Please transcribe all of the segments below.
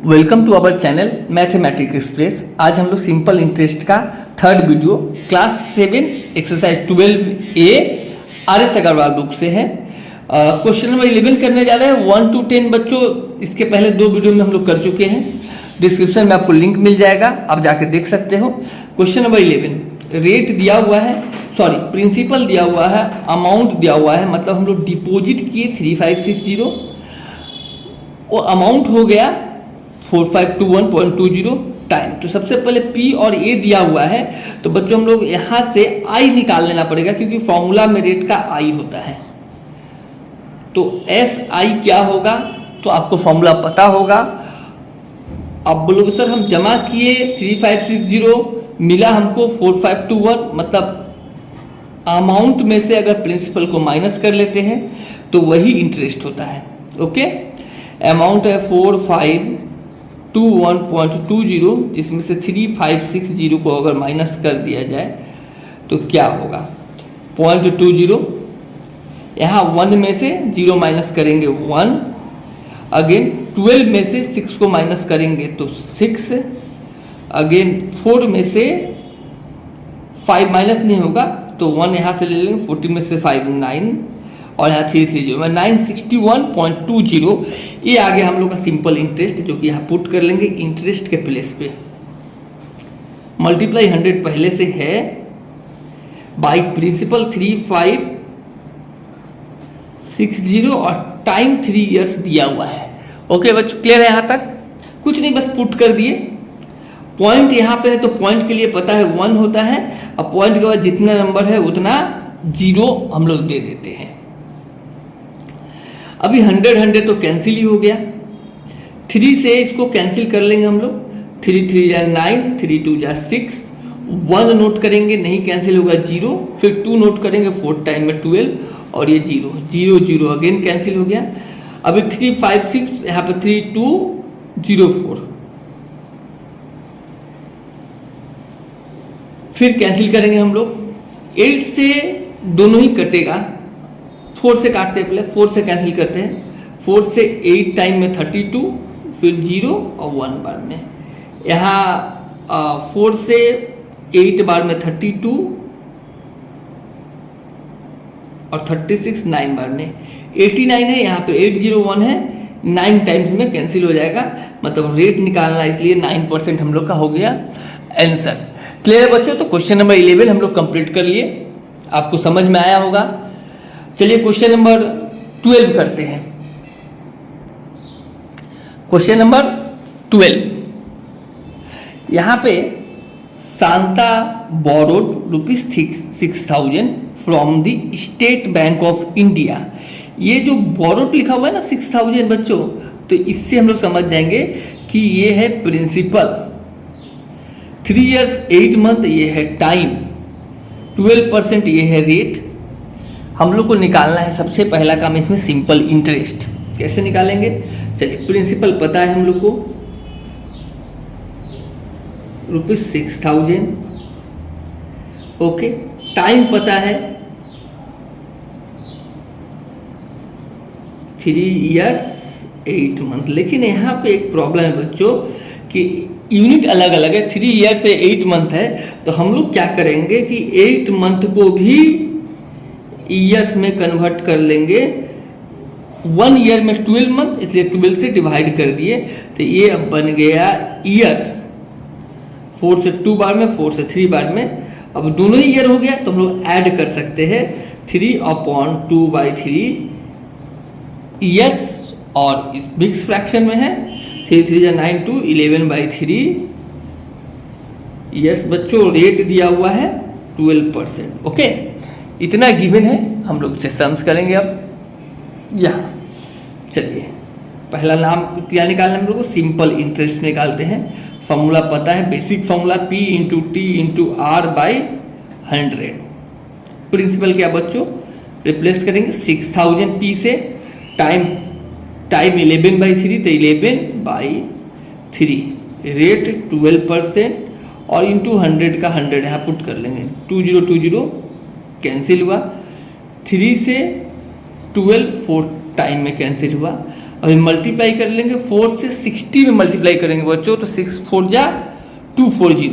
Welcome to our channel mathematics express. आज हम लोग सिंपल इंटरेस्ट का third video class 7 exercise 12A RS Agarwal book से है। क्वेश्चन नंबर 11 करने जा रहे हैं 1 to 10 बच्चों। इसके पहले दो वीडियो में हम लोग कर चुके हैं। डिस्क्रिप्शन में आपको लिंक मिल जाएगा, आप जाके देख सकते हो। क्वेश्चन नंबर 11 रेट दिया हुआ है, सॉरी प्रिंसिपल दिया हुआ है, अमाउंट दिया हुआ है, मतलब हम लोग डिपॉजिट किए 3560, वो अमाउंट हो गया 4521.20 टाइम। तो सबसे पहले P और A दिया हुआ है, तो बच्चों हम लोग यहाँ से I निकाल लेना पड़ेगा, क्योंकि फॉर्मूला में रेट का I होता है। तो SI क्या होगा, तो आपको फॉर्मूला पता होगा। आप बोलोगे सर हम जमा किए 3560, मिला हमको 4521, मतलब अमाउंट में से अगर प्रिंसिपल को माइनस कर लेते हैं तो वही इंटरेस्ट होता है। ओके, अमाउंट है 4521.20, जिसमें से 3560 को अगर माइनस कर दिया जाए तो क्या होगा 0.20। यहाँ 1 में से 0 माइनस करेंगे 1, अगेन 12 में से 6 को माइनस करेंगे तो 6, अगेन 4 में से 5 माइनस नहीं होगा तो 1 यहाँ से ले लेंगे, 14 में से 5 9, और यहाँ 330 में 961.20। ये आगे हम लोग का सिंपल इंटरेस्ट, जो कि यहाँ पुट कर लेंगे इंटरेस्ट के प्लेस पे। मल्टीप्लाई 100 पहले से है, बाई प्रिंसिपल 3560 और टाइम 3 इयर्स दिया हुआ है। ओके बच्चों, क्लियर है यहाँ तक? कुछ नहीं, बस पुट कर दिए। पॉइंट यहाँ पे है तो पॉइंट के लिए पता है 1 होता है, अब पॉइंट के बाद जितना नंबर है उतना 0 हम लोग दे देते हैं। अभी 100 तो कैंसिल ही हो गया, 3 से इसको कैंसिल कर लेंगे हम लोग। 3 3 जा 9, 3 2 जा 6, 1 नोट करेंगे, नहीं कैंसिल होगा 0, फिर 2 नोट करेंगे, 4 टाइम में 12, और ये 0 0 0 अगेन कैंसिल हो गया। अभी 3 5 6, यहाँ पे 3 2 0 4, फिर कैंसिल करेंगे हम लोग। 8 से दोनों ही कटेगा, 4 से काटते हैं, पहले 4 से कैंसिल करते हैं। 4 से 8 टाइम में 32, फिर 0 और 1 बार में। यहाँ 4 से 8 बार में 32 और 36 9 बार में 89 है, यहाँ पे 801 है, 9 टाइम्स में कैंसिल हो जाएगा, मतलब रेट निकालना, इसलिए 9% हम लोग का हो गया आंसर। क्लियर है बच्चों? तो क्वेश्चन नंबर 11 हम लोग कंप्लीट कर लिए, आपको समझ में आया होगा। चलिए क्वेश्चन नंबर 12 करते हैं। क्वेश्चन नंबर 12, यहाँ पे Shanta borrowed ₹6,000 from the state bank of India. ये जो बोरोड लिखा हुआ है ना 6,000 बच्चों, तो इससे हम लोग समझ जाएंगे कि ये है प्रिंसिपल, 3 इयर्स 8 मंथ ये है टाइम, 12% ये है रेट। हम लोग को निकालना है सबसे पहला काम इसमें सिंपल इंटरेस्ट। कैसे निकालेंगे? चलिए, प्रिंसिपल पता है हम लोग को ₹6,000, ओके। टाइम पता है 3 इयर्स 8 मंथ, लेकिन यहाँ पे एक प्रॉब्लम है बच्चों कि यूनिट अलग अलग है। 3 ईयर से 8 मंथ है, तो हम लोग क्या करेंगे कि 8 मंथ को भी ईयर्स में कन्वर्ट कर लेंगे। 1 ईयर में 12 मंथ, इसलिए 12 से डिवाइड कर दिए, तो ये अब बन गया ईयर। 4 से 2 बार में, 4 से 3 बार में, अब दोनों ही ईयर हो गया, तो हम लोग ऐड कर सकते हैं 3/2/3 ईयर्स, और मिक्स फ्रैक्शन में है 3 3 जा 9 2 11/3 ईयर्स। बच्चों रेट दिया हुआ है 12%। ओके, इतना गिवन है, हम लोग इसे सम्स करेंगे। अब यहाँ चलिए, पहला नाम क्या निकालना है हम लोग को? सिंपल इंटरेस्ट निकालते हैं। फॉर्मूला पता है, basic formula P × T × R/100। Principal क्या बच्चों? रिप्लेस करेंगे 6,000 P से, टाइम 11/3, तो 11/3, रेट 12%, और इंटू 100 का 100 यहाँ पुट कर लेंगे। 2020 कैंसिल हुआ, 3 से 12 4 टाइम में कैंसिल हुआ। अभी मल्टीप्लाई कर लेंगे 4 से 60 में मल्टीप्लाई करेंगे बच्चों, तो 6 4 जा 240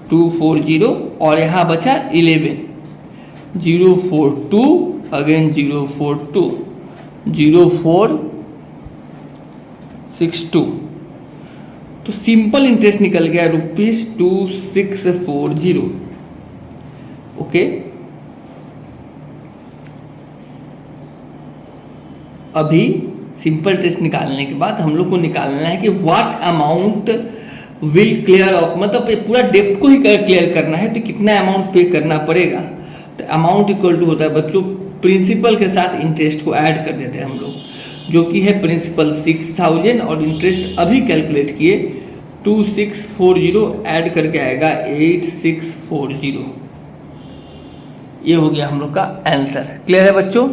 240 और यहाँ बचा 11 042 अगेन 042 0462। तो सिंपल इंटरेस्ट निकल गया ₹2640। ओके, अभी सिंपल इंटरेस्ट निकालने के बाद हम लोग को निकालना है कि what amount will clear of, मतलब पूरा डेप्ट को ही क्लियर करना है, तो कितना अमाउंट पे करना पड़ेगा। तो अमाउंट इक्वल टू होता है बच्चों प्रिंसिपल के साथ इंटरेस्ट को ऐड कर देते हैं हम लोग, जो कि है प्रिंसिपल 6000 और इंटरेस्ट अभी कैलकुलेट किए 2640 ऐड करके आएगा 8640। ये हो गया हम लोग का आंसर। क्लियर है बच्चों?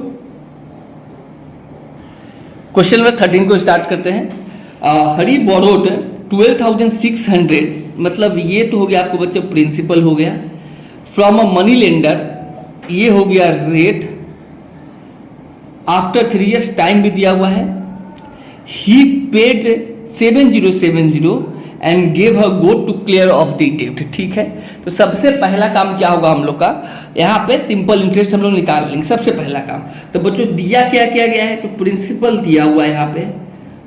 क्वेश्चन नंबर 13 को स्टार्ट करते हैं। हरी बोरोड 12,600, मतलब ये तो हो गया आपको बच्चों प्रिंसिपल हो गया, फ्रॉम अ मनी लेंडर, ये हो गया रेट, आफ्टर 3 years टाइम भी दिया हुआ है, he paid 7070 and gave a goat to clear off the डेब्ट। ठीक है, तो सबसे पहला काम क्या होगा हम लोग का, यहाँ पे सिंपल इंटरेस्ट हम लोग निकाल लेंगे सबसे पहला काम। तो बच्चों दिया क्या किया गया है, तो प्रिंसिपल दिया हुआ है यहाँ पे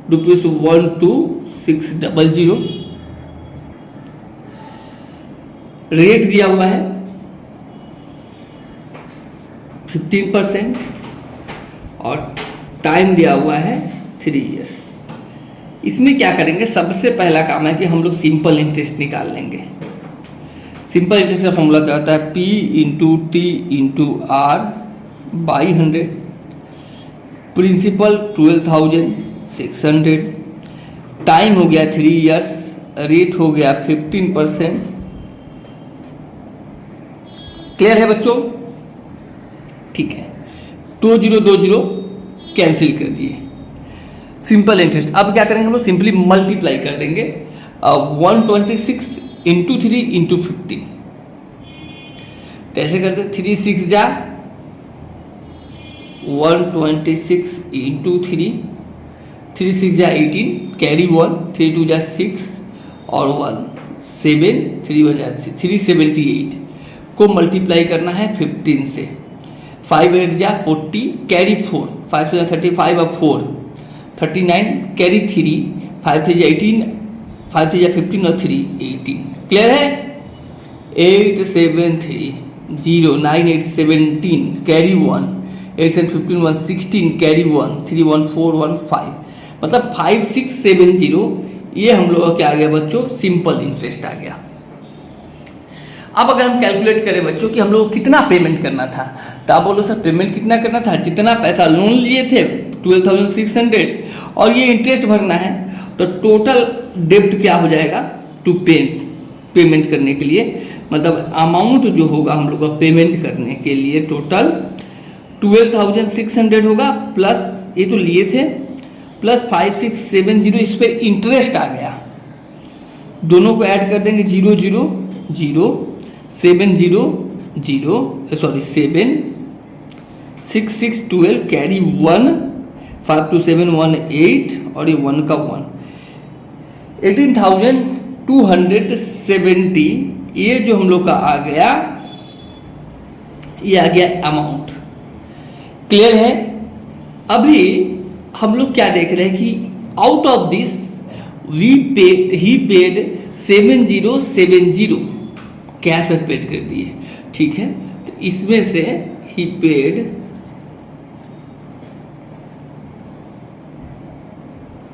₹12600, रेट दिया हुआ है 15% और टाइम दिया हुआ है 3 years। इसमें क्या करेंगे, सबसे पहला काम है कि हम लोग सिंपल इंटरेस्ट निकाल लेंगे। सिंपल इंटरेस्ट का फॉर्मूला क्या होता है, P into T into R by 100, principal 12,600, time हो गया 3 years, रेट हो गया 15%। क्लियर है बच्चों? ठीक है, 2020 कैंसिल कर दिए, सिंपल इंटरेस्ट। अब क्या करेंगे हम लोग, सिंपली मल्टीप्लाई कर देंगे 126 इंटू 3 इंटू 15। कैसे करते, 3 6 जा 126 इंटू 3, 3 6 जा 18, कैरी 1, 3 2 जा 6 और 1 7, 3 1 जा 378 को मल्टीप्लाई करना है 15 से, 5 8 जा 40, कैरी 4, 5 से 35 अब 4 39, कैरी 3, 5 3 जा 18, 5 3 जा 15 और 3 18। क्लियर है? 87309817, कैरी 1, 8 7 15 1 16, कैरी 1 3 1 4 1 5, मतलब 5670। ये हम लोग का क्या आ गया बच्चों, सिंपल इंटरेस्ट आ गया। अब अगर हम कैलकुलेट करें बच्चों कि हम लोग को कितना पेमेंट करना था, तो आप बोलो सर पेमेंट कितना करना था, जितना पैसा लोन लिए थे 12,600 और ये इंटरेस्ट भरना है, तो टोटल डेब्ट क्या हो जाएगा टू पेमेंट करने के लिए, मतलब अमाउंट जो होगा हम लोग का पेमेंट करने के लिए टोटल 12,600 होगा, प्लस ये तो लिए थे प्लस 5670, इस पर इंटरेस्ट आ गया, दोनों को ऐड कर देंगे 0 0 0 7 0 0 सॉरी 7 6 6 12, कैरी 1 5 2 7 1 8 और ये 1 का 1 18,270। ये जो हम लोग का आ गया, ये आ गया अमाउंट। क्लियर है? अभी हम लोग क्या देख रहे हैं कि out of this he paid 7070 cash में पेड कर दिए। ठीक है, तो इसमें से ही पेड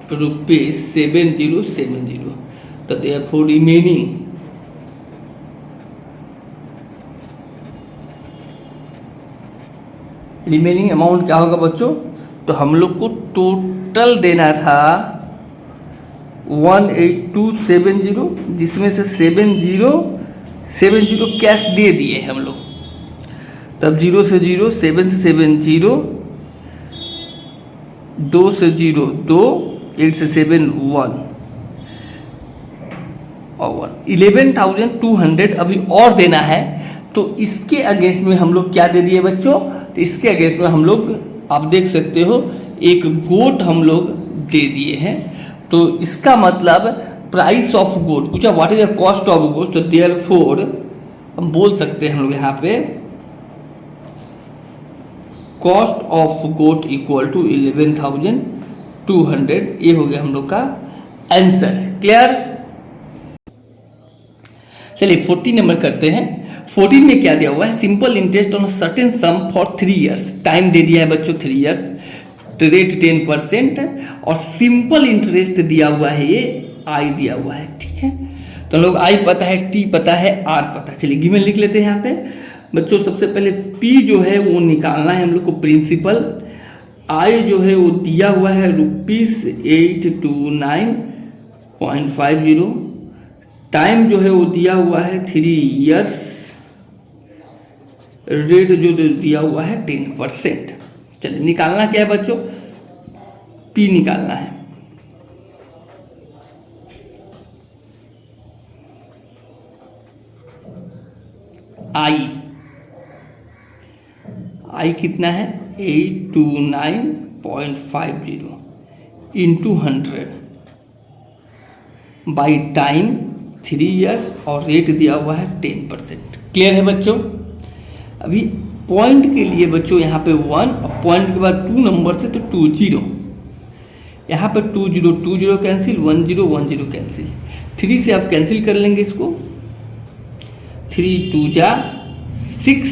₹7070, तो देयरफॉर रिमेनिंग अमाउंट क्या होगा बच्चों, तो हम लोग को टोटल देना था 18270, जिसमें से 7070 कैश दे दिए हम लोग, तब 0 से 0 7 से 70 2 से 0 2 8 से 7 1 और 1 11,200 अभी और देना है। तो इसके अगेंस्ट में हम लोग क्या दे दिए बच्चों, तो इसके अगेंस्ट में हम लोग आप देख सकते हो एक गोट हम लोग दे दिए हैं। तो इसका मतलब प्राइस ऑफ गोट पूछा, what is the cost of goat, तो देयरफॉर हम बोल सकते हैं हम लोग यहाँ पे cost of goat equal to 11,200। ये हो गया हम लोग का आंसर। क्लियर? चलिए 14 नंबर करते हैं। 14 में क्या दिया हुआ है, simple interest on certain sum for 3 years. Time दे दिया है बच्चों 3 इयर्स, रेट 10% और सिंपल इंटरेस्ट दिया हुआ है, ये आई दिया हुआ है। ठीक है, तो लोग आई पता है, टी पता है, आर पता है। चलिए गिवन लिख लेते हैं यहाँ पे बच्चों। सबसे पहले पी जो है वो निकालना है हम लोग को, प्रिंसिपल। आई जो है वो दिया हुआ है ₹829.50। टाइम जो है वो दिया हुआ है 3 इयर्स, रेट जो दिया हुआ है 10%। चलिए निकालना क्या है बच्चों, पी निकालना है। आई कितना है 829.50 इंटू 100 बाई टाइम 3 इयर्स और रेट दिया हुआ है 10%। क्लियर है बच्चों? अभी पॉइंट के लिए बच्चों यहाँ पे 1 और पॉइंट के बाद 2 नंबर से तो 20, यहाँ पे 20 कैंसिल, 10 कैंसिल, 3 से आप कैंसिल कर लेंगे इसको। 3 2 जा 6,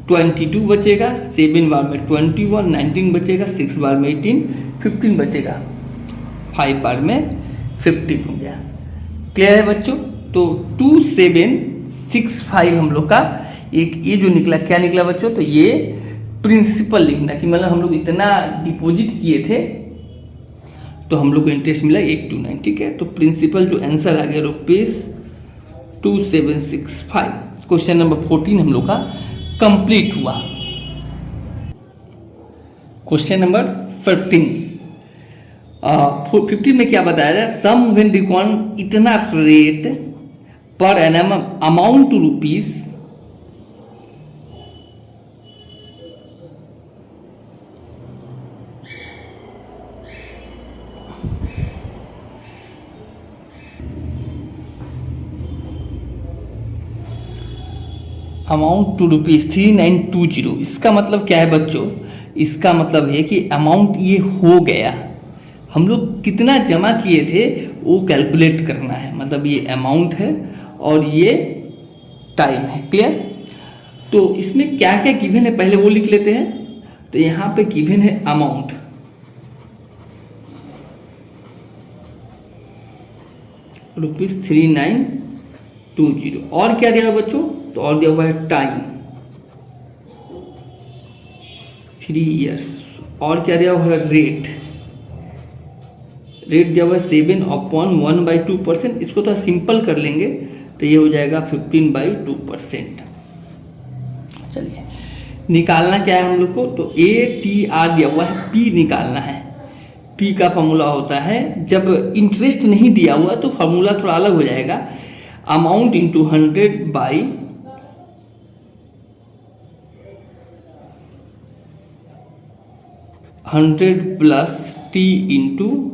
22 बचेगा, 7 बार में 21, 19 बचेगा, 6 बार में 18, 15 बचेगा, 5 बार में 15 हो गया। क्लियर है बच्चों? तो 2765 हम लोग का एक ये जो निकला, क्या निकला बच्चों, तो ये प्रिंसिपल लिखना कि मतलब हम लोग इतना डिपॉजिट किए थे तो हम लोग को इंटरेस्ट मिला 829। ठीक है, तो प्रिंसिपल जो आंसर आ गया ₹2765। क्वेश्चन नंबर 14 हम लोग का कंप्लीट हुआ। क्वेश्चन नंबर 15 में क्या बताया जाए, सम व्हेन रिकॉर्ड इतना रेट पर एनम amount to rupees amount to rupees 3920। इसका मतलब क्या है बच्चों, इसका मतलब है कि अमाउंट ये हो गया, हम लोग कितना जमा किए थे वो कैलकुलेट करना है। मतलब ये अमाउंट है और ये टाइम है। क्लियर? तो इसमें क्या क्या गिवन है पहले वो लिख लेते हैं। तो यहाँ पे गिवन है अमाउंट, ₹3920। और क्या दिया हुआ बच्चों, तो और दिया हुआ है टाइम 3 इयर्स, और क्या दिया हुआ है रेट दिया हुआ है 7/1/2%। इसको तो सिंपल कर लेंगे तो ये हो जाएगा 15/2%। चलिए निकालना क्या है हम लोग को, तो ATR दिया हुआ है, P निकालना है। P का फॉर्मूला होता है, जब इंटरेस्ट नहीं दिया हुआ तो फॉर्मूला थोड़ा अलग हो जाएगा, amount into 100 plus T into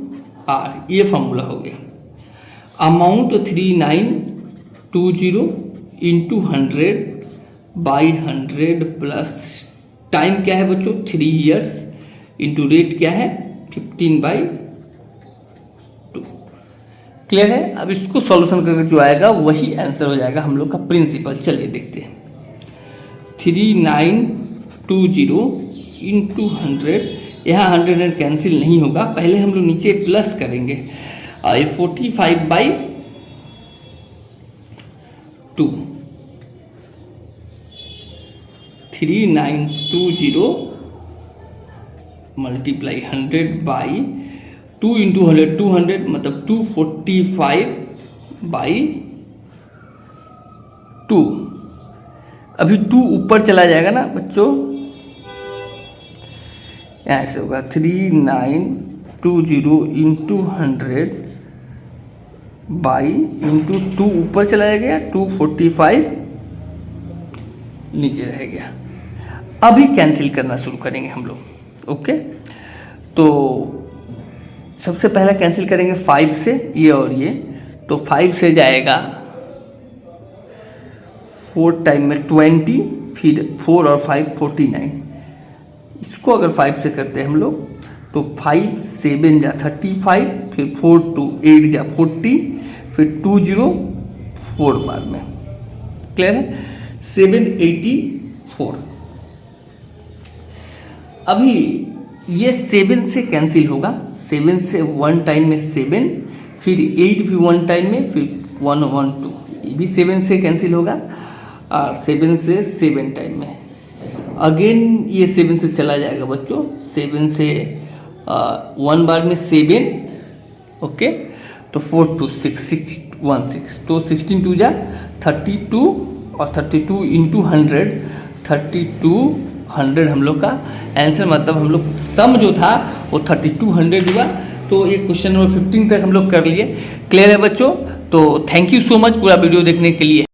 R, ये फॉर्मूला हो गया। अमाउंट 3920 इंटू 100/100 प्लस टाइम क्या है बच्चों 3 इयर्स इंटू रेट क्या है 15/2। क्लियर है? अब इसको सॉल्यूशन करके जो आएगा वही आंसर हो जाएगा हम लोग का प्रिंसिपल। चलिए देखते हैं, 3920 इंटू 100, यहाँ 100 कैंसिल नहीं होगा, पहले हम लोग नीचे प्लस करेंगे। 45/2, 3920 मल्टीप्लाई 100/2 इंटू 100, 200 मतलब 245/2। अभी 2 ऊपर चला जाएगा ना बच्चों, ऐसे होगा 3920 इंटू 100 इंटू 2 ऊपर चला गया, 245 नीचे रह गया। अभी कैंसिल करना शुरू करेंगे हम लोग। ओके, तो सबसे पहला कैंसिल करेंगे 5 से, ये और ये, तो 5 से जाएगा 4 टाइम में 20, फिर 4 और 5 49। इसको अगर 5 से करते हैं हम लोग तो 5 7 जा 35, फिर 4 2 8 जा 40, फिर 2 0 4 बाद में। क्लियर है? 784। अभी ये 7 से कैंसिल होगा, 7 से 1 टाइम में 7, फिर 8 भी 1 टाइम में, फिर 1 1 2, ये भी 7 से कैंसिल होगा, 7 से 7 टाइम में। अगेन ये 7 से चला जाएगा बच्चों, 7 से 1 बार में 7, ओके, तो 4 2 6 6 1 6, तो 16 2 जा 32, और 32 इंटू 100, 3200 हम लोग का आंसर, मतलब हम लोग सम जो था वो 3200 हुआ। तो ये क्वेश्चन नंबर 15 तक हम लोग कर लिए। क्लियर है बच्चों? तो थैंक यू सो मच पूरा वीडियो देखने के लिए।